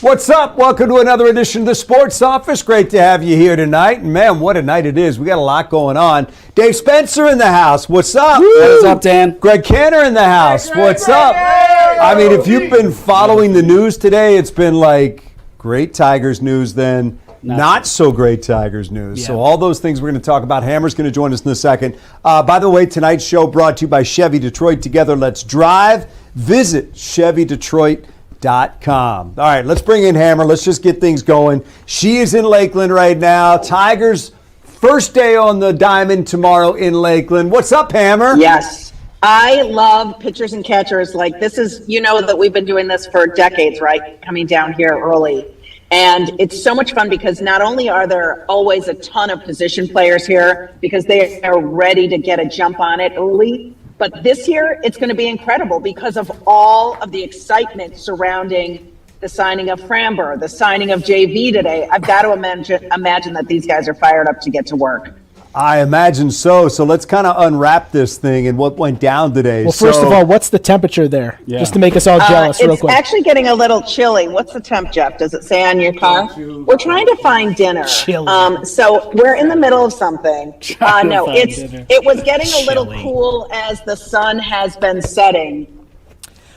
What's up? Welcome to another edition of the Sports Office. Great to have you here tonight. And man, what a night it is. We got a lot going on. Dave Spencer in the house. What's up? What's up, Dan? Greg Cantor in the house. What's up? I mean, if you've been following the news today, it's been like great Tigers news, then not so great Tigers news. Yeah. So all those things we're going to talk about. Hammer's going to join us in a second. By the way, tonight's show brought to you by Chevy Detroit. Together, let's drive. Visit ChevyDetroit.com. All right, let's bring in Hammer. Let's just get things going. She is in Lakeland right now. Tigers first day on the diamond tomorrow in Lakeland. What's up, Hammer? Yes. I love pitchers and catchers. Like, this is, you know, that we've been doing this for decades, right? Coming down here early. And it's so much fun because not only are there always a ton of position players here because they are ready to get a jump on it early, but this year, it's going to be incredible because of all of the excitement surrounding the signing of Framber, the signing of JV today. I've got to imagine that these guys are fired up to get to work. I imagine so. So let's kind of unwrap this thing and what went down today. Well, first of all, what's the temperature there? Yeah. Just to make us all jealous real quick. It's actually getting a little chilly. What's the temp, Jeff? Does it say on your car? We're trying to find dinner. Chilly. So we're in the middle of something. No, it was getting a little cool as the sun has been setting.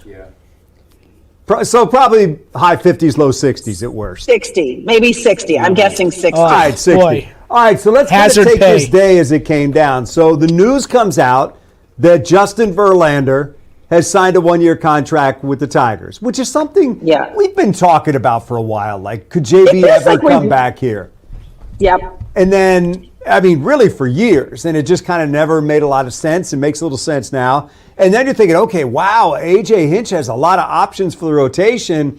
Yeah. So probably high 50s, low 60s at worst. 60, maybe 60. I'm guessing 60. All right, 60. Boy. All right, so let's kind of take this day as it came down. So the news comes out that Justin Verlander has signed a one-year contract with the Tigers, which is something we've been talking about for a while. Like, could JV ever come back here? Yep. And then, I mean, really for years, and it just kind of never made a lot of sense. It makes a little sense now. And then you're thinking, okay, wow, A.J. Hinch has a lot of options for the rotation.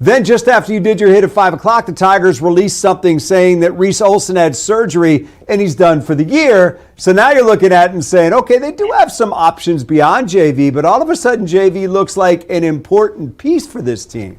Then just after you did your hit at 5 o'clock, the Tigers released something saying that Reese Olsen had surgery and he's done for the year. So now you're looking at it and saying, okay, they do have some options beyond JV, but all of a sudden JV looks like an important piece for this team.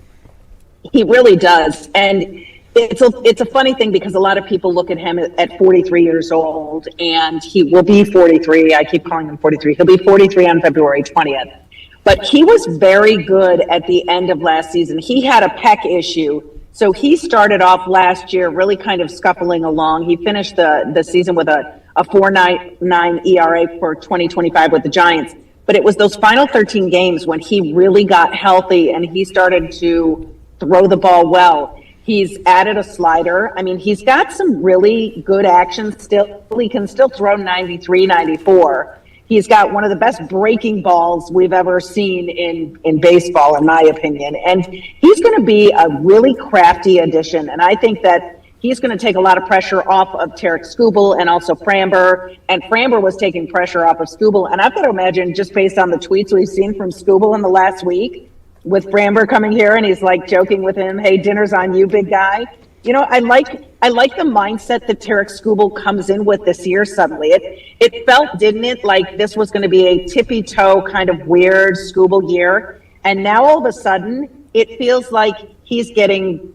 He really does. And it's a funny thing because a lot of people look at him at 43 years old, and he will be 43. I keep calling him 43. He'll be 43 on February 20th. But he was very good at the end of last season. He had a pec issue. So he started off last year really kind of scuffling along. He finished the season with a 4.99 ERA for 2025 with the Giants. But it was those final 13 games when he really got healthy and he started to throw the ball well. He's added a slider. I mean, he's got some really good action still. He can still throw 93, 94. He's got one of the best breaking balls we've ever seen in baseball, in my opinion. And he's going to be a really crafty addition. And I think that he's going to take a lot of pressure off of Tarek Skubal and also Framber. And Framber was taking pressure off of Skubal. And I've got to imagine, just based on the tweets we've seen from Skubal in the last week, with Framber coming here and he's like joking with him, hey, dinner's on you, big guy. You know, I like the mindset that Tarek Skubal comes in with this year suddenly. It felt, didn't it, like this was going to be a tippy-toe kind of weird Skubal year. And now all of a sudden, it feels like he's getting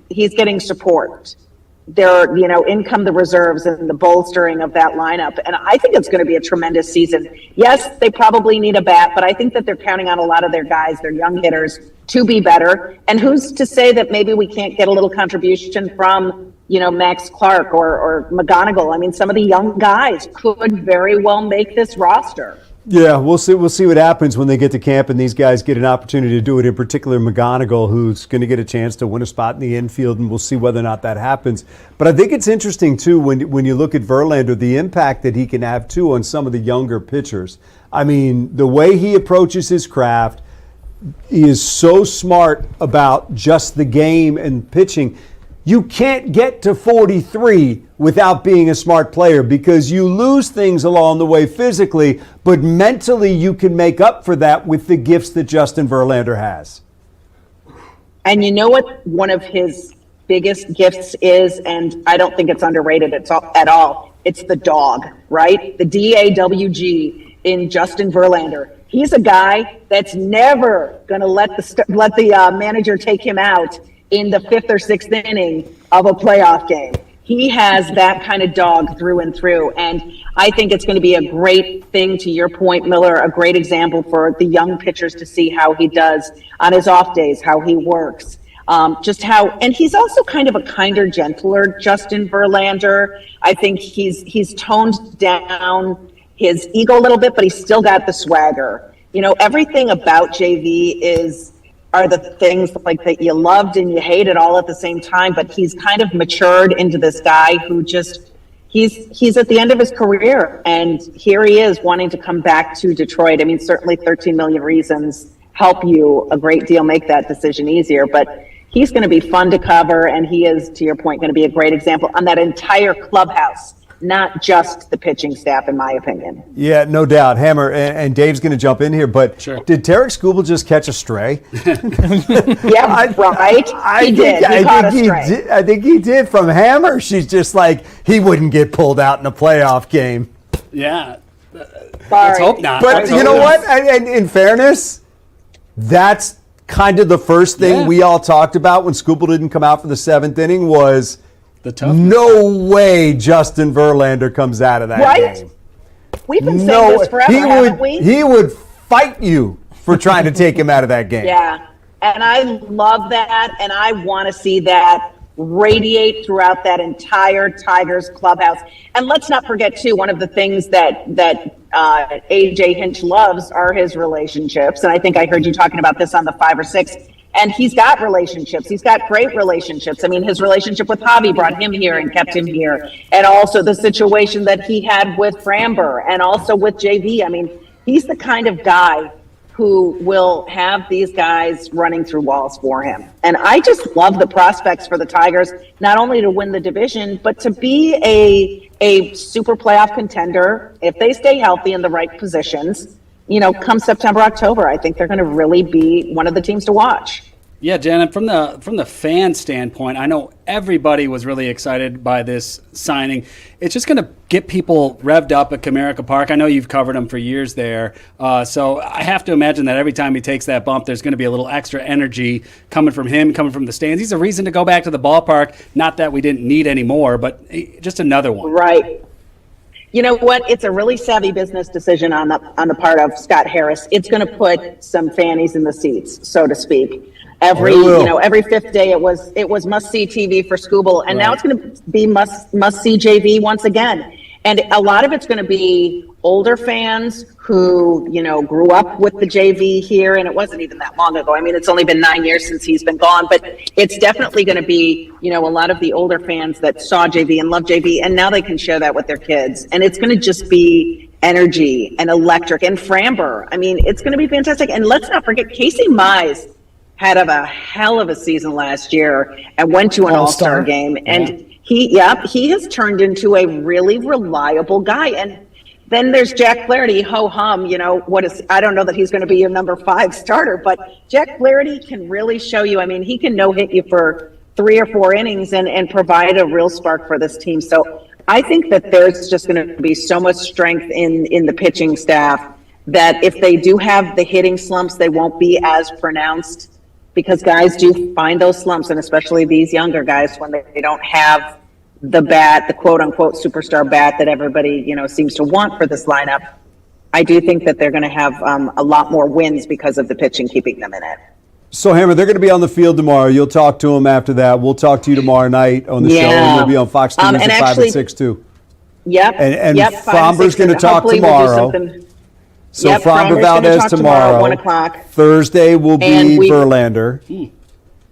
support. There are, you know, in come the reserves and the bolstering of that lineup. And I think it's going to be a tremendous season. Yes, they probably need a bat, but I think that they're counting on a lot of their guys, their young hitters, to be better. And who's to say that maybe we can't get a little contribution from, you know, Max Clark or McGonigal? I mean, some of the young guys could very well make this roster. Yeah, we'll see what happens when they get to camp and these guys get an opportunity to do it, in particular McGonigal, who's going to get a chance to win a spot in the infield, and we'll see whether or not that happens. But I think it's interesting, too, when you look at Verlander, the impact that he can have, too, on some of the younger pitchers. I mean, the way he approaches his craft, he is so smart about just the game and pitching. You can't get to 43 without being a smart player because you lose things along the way physically, but mentally you can make up for that with the gifts that Justin Verlander has. And you know what one of his biggest gifts is, and I don't think it's underrated at all, it's the dog, right? The DAWG in Justin Verlander. He's a guy that's never going to let the manager take him out in the 5th or 6th inning of a playoff game. He has that kind of dog through and through. And I think it's going to be a great thing, to your point, Miller, a great example for the young pitchers to see how he does on his off days, how he works. just how, and he's also kind of a kinder, gentler Justin Verlander. I think he's toned down his ego a little bit, but he's still got the swagger. Everything about JV are the things like that you loved and you hated all at the same time, but he's kind of matured into this guy who just, he's at the end of his career, and here he is wanting to come back to Detroit. I mean, certainly 13 million reasons help you a great deal make that decision easier, but he's going to be fun to cover, and he is, to your point, going to be a great example on that entire clubhouse, not just the pitching staff, in my opinion. Yeah, no doubt. Hammer, and Dave's going to jump in here, but sure. Did Tarek Skubal just catch a stray? Yeah, right. He did. He caught a stray. I think he did from Hammer. She's just like, he wouldn't get pulled out in a playoff game. Yeah. Sorry. Let's hope not. But you know what? And in fairness, that's kind of the first thing we all talked about when Skubal didn't come out for the seventh inning was the toughness. No way Justin Verlander comes out of that game. We've been saying this forever, haven't we? He would fight you for trying to take him out of that game. Yeah, and I love that, and I want to see that radiate throughout that entire Tigers clubhouse. And let's not forget, too, one of the things that AJ Hinch loves are his relationships. And I think I heard you talking about this on the 5 or 6. And he's got relationships. He's got great relationships. I mean, his relationship with Javi brought him here and kept him here. And also the situation that he had with Framber and also with JV. I mean, he's the kind of guy who will have these guys running through walls for him. And I just love the prospects for the Tigers, not only to win the division, but to be a super playoff contender if they stay healthy in the right positions. Come September, October, I think they're going to really be one of the teams to watch. Yeah, Jen, from the fan standpoint, I know everybody was really excited by this signing. It's just going to get people revved up at Comerica Park. I know you've covered him for years there, so I have to imagine that every time he takes that bump, there's going to be a little extra energy coming from him, coming from the stands. He's a reason to go back to the ballpark. Not that we didn't need any more, but just another one. Right. You know what? It's a really savvy business decision on the part of Scott Harris. It's going to put some fannies in the seats, so to speak. Every fifth day it was must see TV for Skubal, and now it's going to be must see JV once again. And a lot of it's going to be older fans who grew up with the JV here, and it wasn't even that long ago. I mean, it's only been 9 years since he's been gone, but it's definitely going to be a lot of the older fans that saw JV and love JV, and now they can share that with their kids, and it's going to just be energy and electric. And Framber, I mean, it's going to be fantastic. And let's not forget, Casey Mize had a hell of a season last year and went to an all-star game, and he has turned into a really reliable guy. And then there's Jack Flaherty, ho-hum, I don't know that he's going to be your number 5 starter, but Jack Flaherty can really show you, I mean, he can no-hit you for 3 or 4 innings and provide a real spark for this team. So I think that there's just going to be so much strength in the pitching staff that if they do have the hitting slumps, they won't be as pronounced, because guys do find those slumps, and especially these younger guys, when they don't have the bat, the quote-unquote superstar bat that everybody seems to want for this lineup. I do think that they're going to have a lot more wins because of the pitching keeping them in it. So, Hammer, they're going to be on the field tomorrow. You'll talk to them after that. We'll talk to you tomorrow night on the show. And you'll be on Fox News at 5 and 6, too. Yep. And Fromber's going to talk tomorrow. So Framber Valdez tomorrow. 1 o'clock. Thursday will be Verlander.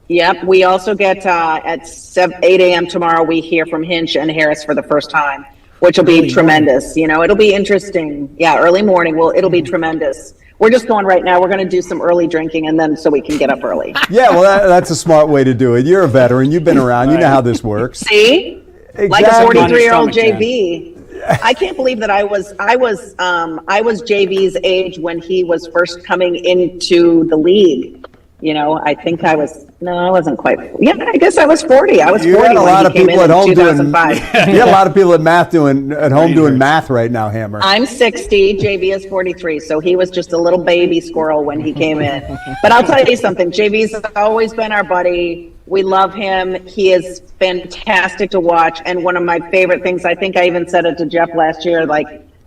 Yep. We also get at 8 a.m. tomorrow, we hear from Hinch and Harris for the first time, which will be tremendous. It'll be interesting. Yeah, early morning. It'll be tremendous. We're just going right now. We're going to do some early drinking, and then so we can get up early. Yeah, well, that's a smart way to do it. You're a veteran. You've been around. You know how this works. See? Exactly. Like a 43-year-old JV. I can't believe that I was JV's age when he was first coming into the league. I think I wasn't quite. Yeah, I guess I was 40. I was 40 when he came in 2005. You had a lot of people at home doing math right now, Hammer. I'm 60. JV is 43, so he was just a little baby squirrel when he came in. But I'll tell you something. JV's always been our buddy. We love him. He is fantastic to watch. And one of my favorite things, I think I even said it to Jeff last year,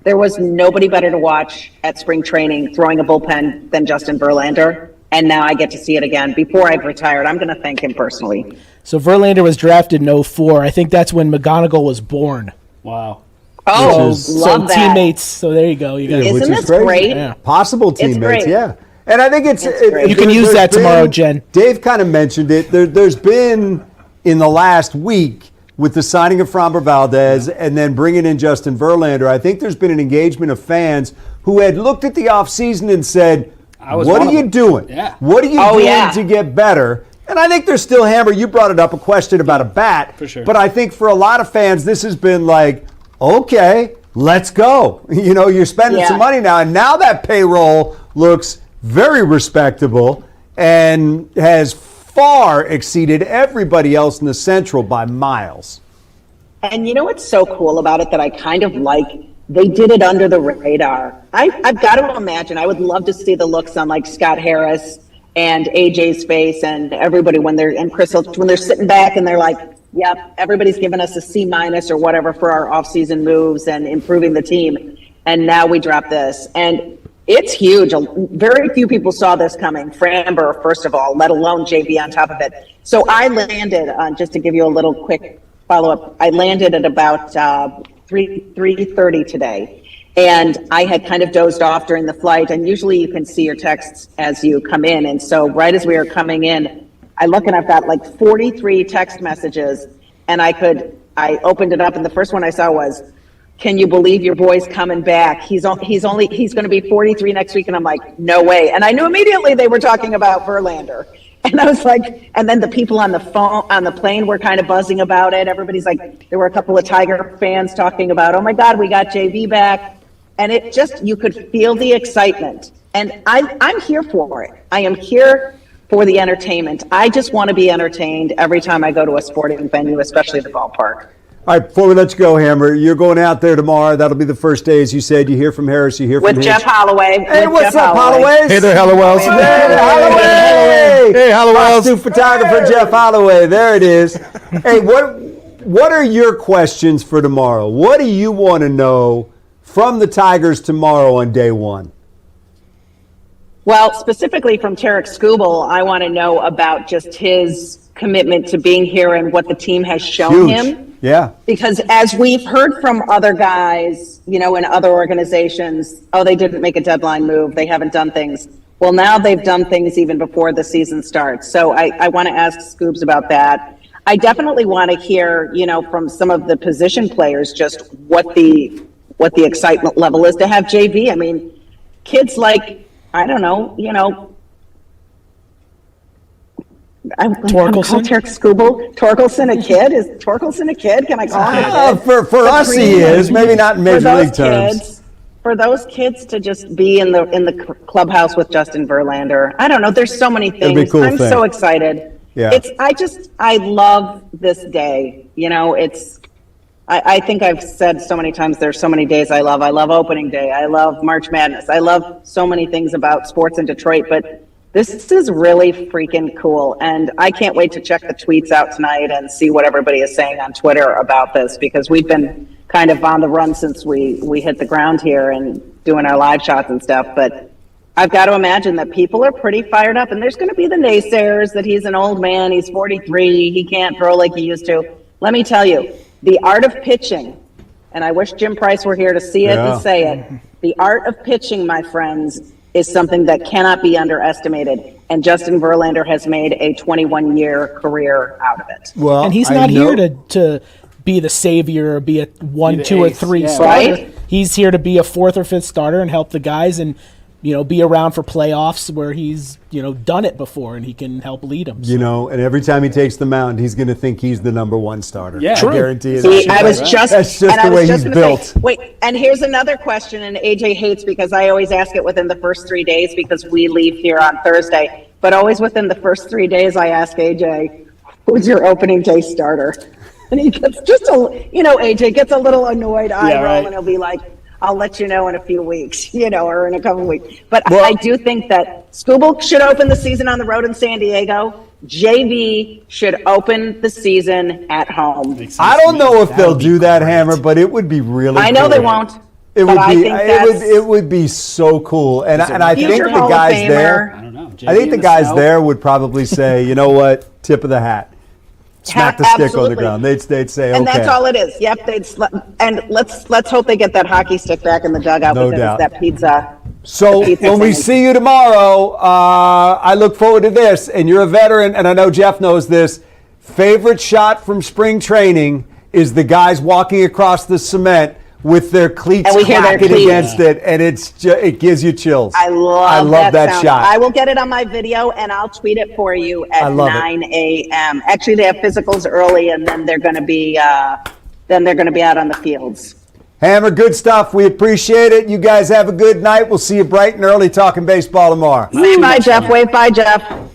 there was nobody better to watch at spring training throwing a bullpen than Justin Verlander. and now I get to see it again. Before I've retired, I'm going to thank him personally. So Verlander was drafted in 2004. I think that's when McGonigal was born. Wow. Oh, so love that. teammates. So there you go. You guys, Isn't this crazy. great? Yeah. Possible teammates, great. yeah. And I think it's great. You can use that tomorrow, Jen. Dave kind of mentioned it. There's been, in the last week, with the signing of Framber Valdez and then bringing in Justin Verlander, I think there's been an engagement of fans who had looked at the offseason and said, what are you doing? Yeah. What are you doing to get better? And I think there's still, Hammer, you brought it up, a question about a bat. For sure. But I think for a lot of fans, this has been like, okay, let's go. You know, you're spending some money now, and now that payroll looks very respectable and has far exceeded everybody else in the Central by miles. And you know what's so cool about it that I kind of like? They did it under the radar. I've got to imagine, I would love to see the looks on like Scott Harris and AJ's face and everybody when they're sitting back and they're like, yep, everybody's giving us a C- or whatever for our offseason moves and improving the team. And now we drop this. And it's huge. Very few people saw this coming. Framber, first of all, let alone JV on top of it. So I landed on, just to give you a little quick follow-up, I landed at about 3:30 today. And I had kind of dozed off during the flight. And usually you can see your texts as you come in. And so right as we were coming in, I look and I've got like 43 text messages. And I opened it up and the first one I saw was, can you believe your boy's coming back? He's going to be 43 next week. And I'm like, no way. And I knew immediately they were talking about Verlander. And I was like, and then the people on the phone, on the plane were kind of buzzing about it. Everybody's like, there were a couple of Tiger fans talking about, oh my God, we got JV back. And it just, you could feel the excitement. And I'm here for it. I am here for the entertainment. I just want to be entertained every time I go to a sporting venue, especially the ballpark. All right, before we let you go, Hammer, you're going out there tomorrow. That'll be the first day, as you said. You hear from Harris, you hear from With Jeff Holloway. Hey, what's up, Holloway? Hey there, Hallowells. Hey, Holloway! Hey, Hallowells. Costume photographer Jeff Holloway. There it is. Hey, what are your questions for tomorrow? What do you want to know from the Tigers tomorrow on day one? Well, specifically from Tarek Skubal, I want to know about just his commitment to being here and what the team has shown him. Yeah. Because as we've heard from other guys, you know, in other organizations, oh, they didn't make a deadline move. They haven't done things. Well, now they've done things even before the season starts. So I want to ask Scoobs about that. I definitely want to hear, you know, from some of the position players, just what the excitement level is to have JV. I mean, kids like, I don't know, you know, Torkelson? Tarek Skubal. Torkelson a kid? Is Torkelson a kid? Can I call him a kid? For us, he is. Maybe not in Major League terms. For those kids to just be in the clubhouse with Justin Verlander. I don't know. There's so many things. It'd be a cool I'm thing. so excited. Yeah. I love this day. You know, I think I've said so many times, there's so many days I love. I love opening day. I love March Madness. I love so many things about sports in Detroit, but this is really freaking cool. And I can't wait to check the tweets out tonight and see what everybody is saying on Twitter about this, because we've been kind of on the run since we hit the ground here and doing our live shots and stuff. But I've got to imagine that people are pretty fired up, and there's going to be the naysayers that he's an old man, he's 43, he can't throw like he used to. Let me tell you, the art of pitching, and I wish Jim Price were here to see it and say it, the art of pitching, my friends, is something that cannot be underestimated. And Justin Verlander has made a 21-year career out of it. Well, and he's not here to be the savior or be a 1, 2, or 3 starter. Right? He's here to be a 4th or 5th starter and help the guys and, you know, be around for playoffs where he's, you know, done it before and he can help lead them. You know, and every time he takes the mound, he's going to think he's the number 1 starter. Yeah, I guarantee you. See, That's just the way he's built. Wait, and here's another question, and AJ hates because I always ask it within the first 3 days because we leave here on Thursday. But always within the first 3 days, I ask AJ, who's your opening day starter? And he gets AJ gets a little annoyed eye roll, and he'll be like, I'll let you know in a few weeks, you know, or in a couple of weeks. But I do think that Skubal should open the season on the road in San Diego. JV should open the season at home. I don't know if they'll do that, Hammer, but it would be really cool. I know they won't. It would but I be. think It would be so cool, and I think the Hall of guys Famer. there. I don't know. I think the guys there would probably say, you know what, tip of the hat. Smack the stick on the ground. They'd say, and okay. that's all it is. Yep. And let's hope they get that hockey stick back in the dugout. No because doubt. That pizza. So pizza when we thing. see you tomorrow, I look forward to this. And you're a veteran, and I know Jeff knows this. Favorite shot from spring training is the guys walking across the cement with their cleats And we hear their clacking cleats. against it, and it gives you chills. I love that sound. shot. I will get it on my video and I'll tweet it for you at 9 a.m. Actually, they have physicals early, and then they're going to be out on the fields. Hammer, good stuff. We appreciate it. You guys have a good night. We'll see you bright and early talking baseball tomorrow. Bye, Jeff. Wave. Bye, Jeff.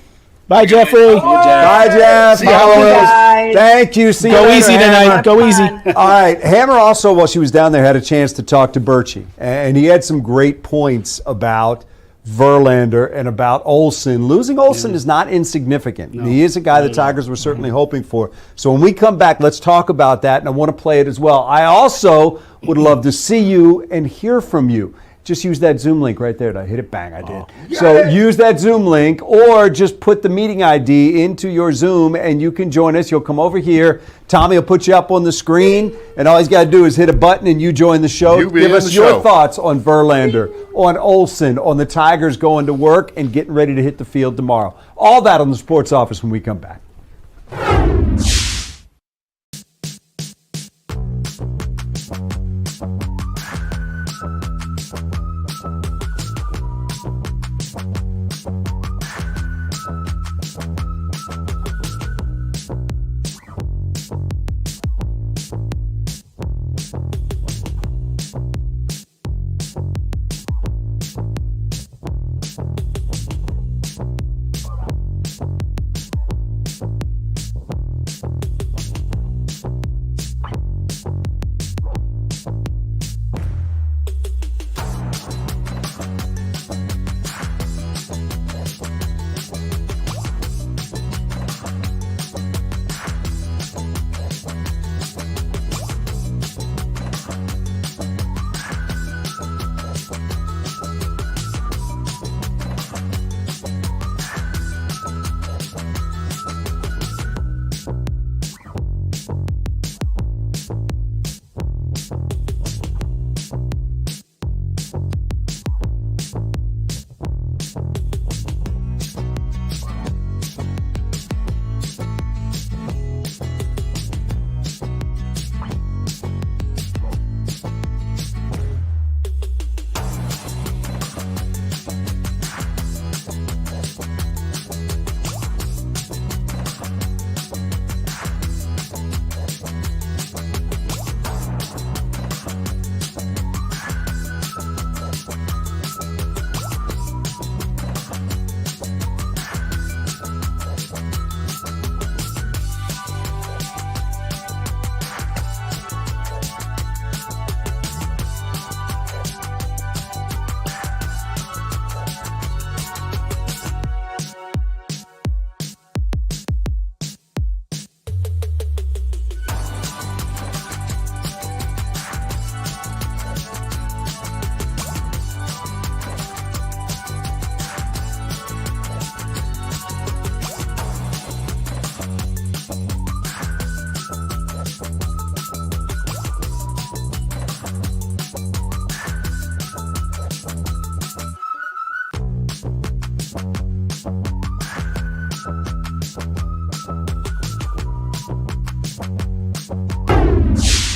Bye, Jeffrey. Bye, Jeff. See you guys. Thank you. See you Go later, easy Hammer. tonight. Go easy. All right. Hammer also, while she was down there, had a chance to talk to Birchie. And he had some great points about Verlander and about Olsen. Losing Olsen is not insignificant. No. He is a guy the Tigers were certainly hoping for. So when we come back, let's talk about that, and I want to play it as well. I also would love to see you and hear from you. Just use that Zoom link right there. Did I hit it? Bang, I did. So use that Zoom link, or just put the meeting ID into your Zoom and you can join us. You'll come over here. Tommy will put you up on the screen, and all he's got to do is hit a button and you join the show. Give us your thoughts on Verlander, on Olsen, on the Tigers going to work and getting ready to hit the field tomorrow. All that on the Sports Office when we come back.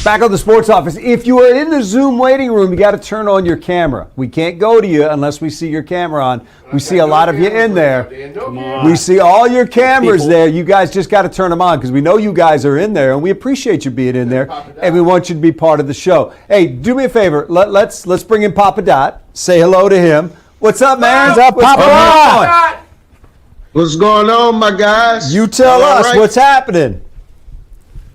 Back on the Sports Office. If you are in the Zoom waiting room, you got to turn on your camera. We can't go to you unless we see your camera on. We see a lot of you in there. We see all your cameras there. You guys just got to turn them on because we know you guys are in there, and we appreciate you being in there, and we want you to be part of the show. Hey, do me a favor. Let's bring in Papa Dot. Say hello to him. What's up, man? What's up, Papa? What's going on, my guys? You tell us what's happening.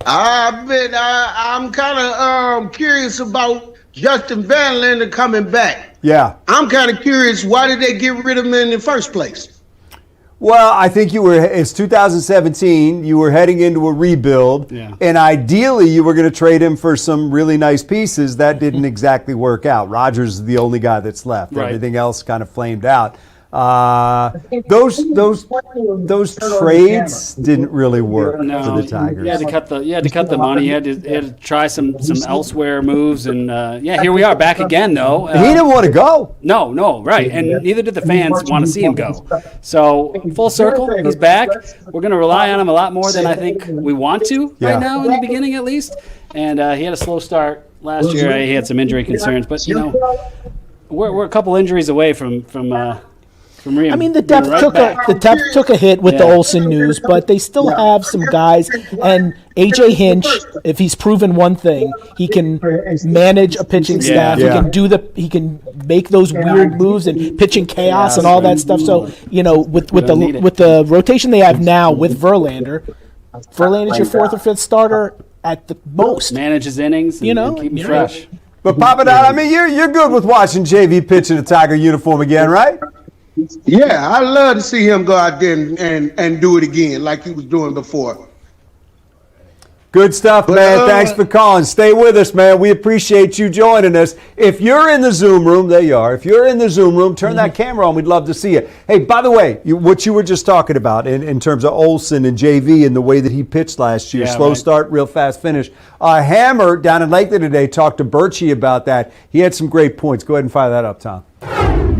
I'm kind of curious about Justin Verlander coming back. Yeah. I'm kind of curious, why did they get rid of him in the first place? Well, I think it's 2017. You were heading into a rebuild. Yeah. And ideally, you were going to trade him for some really nice pieces. That didn't exactly work out. Rogers is the only guy that's left. Right. Everything else kind of flamed out. Those trades didn't really work No, for the Tigers. you had to cut the money. You had to try some elsewhere moves, and here we are back again. Though He didn't want to go. no, right, and neither did the fans want to see him go. So full circle, he's back. We're going to rely on him a lot more than I think we want to right now in the beginning, at least. And he had a slow start last year. He had some injury concerns, but we're a couple injuries away from Reem. I mean, the depth took a hit with the Olsen news, but they still have some guys. And AJ Hinch, if he's proven one thing, he can manage a pitching staff. Yeah. He can make those weird moves and pitching chaos and all that stuff. So with the rotation they have now with Verlander's your fourth or fifth starter at the most. Manage his innings, and keep him fresh. But Papadot, I mean, you're good with watching JV pitch in a Tiger uniform again, right? Yeah, I love to see him go out there and do it again like he was doing before. Good stuff, man. Thanks for calling. Stay with us, man. We appreciate you joining us. If you're in the Zoom room, there you are. If you're in the Zoom room, turn that camera on. We'd love to see you. Hey, by the way, what you were just talking about in terms of Olsen and JV and the way that he pitched last year, slow start, real fast finish. Hammer down in Lakeland today talked to Birchie about that. He had some great points. Go ahead and fire that up, Tom.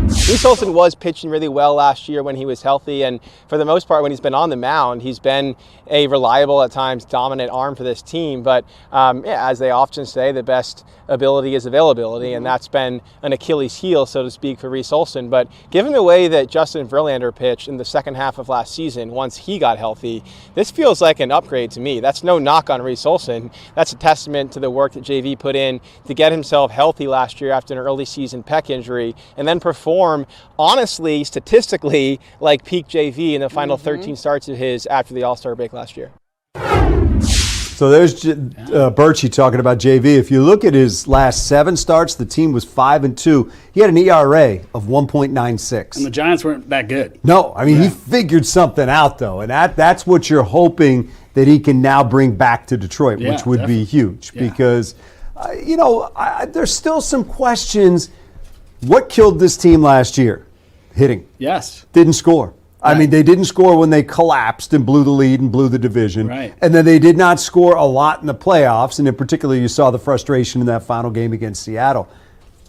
Reese Olsen was pitching really well last year when he was healthy, and for the most part when he's been on the mound, he's been a reliable, at times dominant arm for this team. But as they often say, the best ability is availability, and that's been an Achilles heel, so to speak, for Reese Olsen. But given the way that Justin Verlander pitched in the second half of last season, once he got healthy, this feels like an upgrade to me. That's no knock on Reese Olsen. That's a testament to the work that JV put in to get himself healthy last year after an early season pec injury, and then perform, honestly, statistically, like peak JV in the final 13 starts of his after the All-Star break last year. So there's Birchie talking about JV. If you look at his last 7 starts, the team was 5-2. He had an ERA of 1.96. And the Giants weren't that good. No, I mean, he figured something out, though, and that's what you're hoping that he can now bring back to Detroit, which would be huge because, there's still some questions. What killed this team last year? Hitting. Yes. Didn't score. Right. I mean, they didn't score when they collapsed and blew the lead and blew the division. Right. And then they did not score a lot in the playoffs. And in particular, you saw the frustration in that final game against Seattle.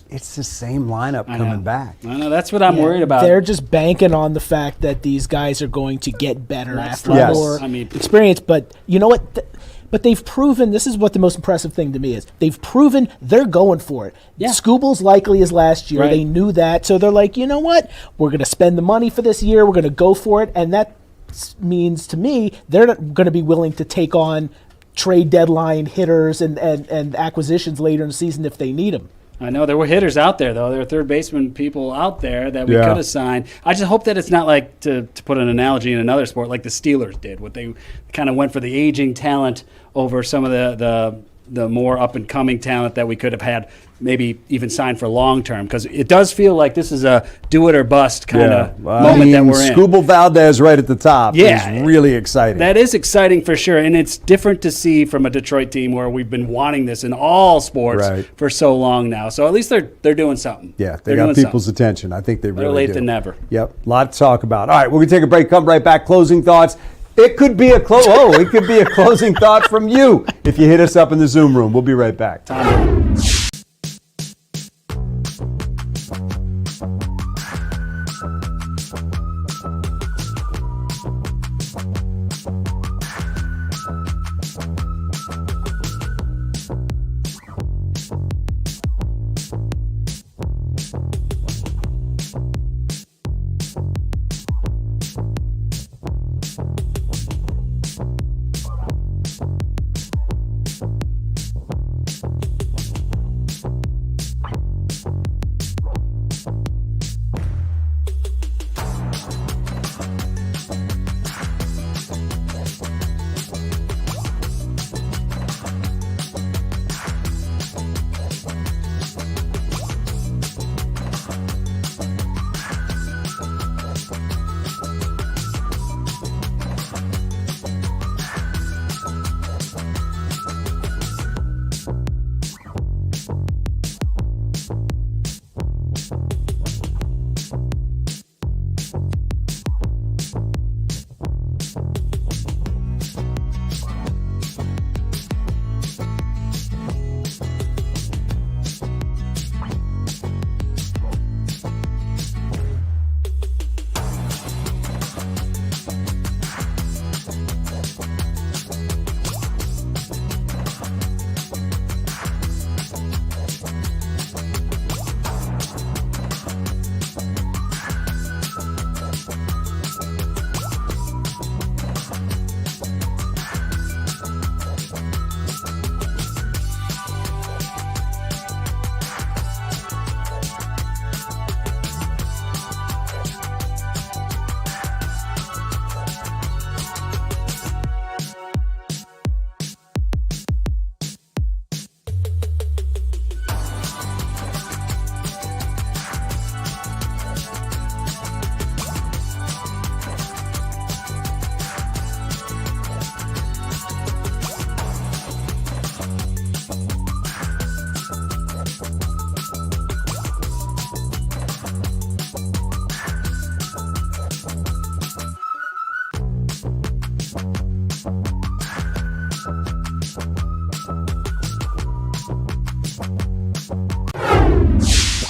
It's the same lineup coming back. I know. That's what I'm worried about. They're just banking on the fact that these guys are going to get better after more experience. But you know what? But they've proven, this is what the most impressive thing to me is, they've proven they're going for it. Yeah. Scooble's likely as last year. Right. They knew that. So they're like, you know what? We're going to spend the money for this year. We're going to go for it. And that means, to me, they're not going to be willing to take on trade deadline hitters and acquisitions later in the season if they need them. I know there were hitters out there, though. There were third baseman people out there that we could have signed. I just hope that it's not like, to put an analogy in another sport, like the Steelers did. What they kind of went for the aging talent over some of the more up-and-coming talent that we could have had, maybe even signed for long-term. Because it does feel like this is a do-it-or-bust kind of moment that we're in. Scooble Valdez right at the top is really exciting. That is exciting for sure. And it's different to see from a Detroit team where we've been wanting this in all sports for so long now. So at least they're doing something. Yeah, they got people's attention. I think they really do. Better late than never. Yep, a lot to talk about. All right, we're going to take a break, come right back, closing thoughts. It could be a closing thought from you if you hit us up in the Zoom room. We'll be right back.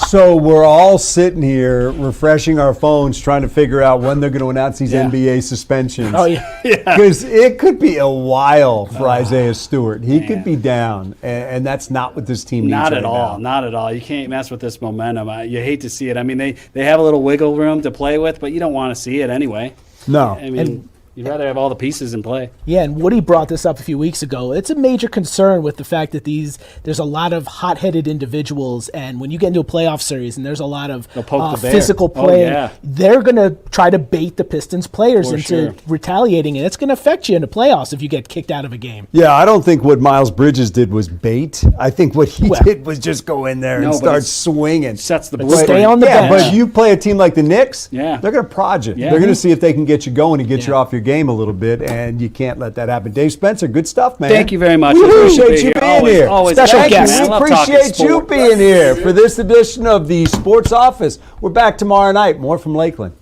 So we're all sitting here refreshing our phones trying to figure out when they're going to announce these NBA suspensions. Oh, yeah. Because it could be a while for Isaiah Stewart. He could be down, and that's not what this team needs Not right at all. now. Not at all. You can't mess with this momentum. You hate to see it. I mean, they have a little wiggle room to play with, but you don't want to see it anyway. No. I mean, you'd rather have all the pieces in play. Yeah, and Woody brought this up a few weeks ago. It's a major concern with the fact that there's a lot of hot-headed individuals, and when you get into a playoff series and there's a lot of They'll poke the bear. physical Oh, play, yeah. they're going to try to bait the Pistons players For into sure. retaliating, and it's going to affect you in the playoffs if you get kicked out of a game. Yeah, I don't think what Miles Bridges did was bait. I think what he did was just go in there No, and but start it's- swinging. Sets the But blueprint. stay on the Yeah, bench. but you play a team like the Knicks, Yeah. they're going to prod you. Yeah. They're going to see if they can get you going and get you Yeah. off your game a little bit, and you can't let that happen. Dave Spencer, good stuff, man. Thank you very much. We It's great to appreciate be you being Always- here. always Special thank you, guest. man. We I love talking appreciate you sport. being here for this edition of the Sports Office. We're back tomorrow night. More from Lakeland.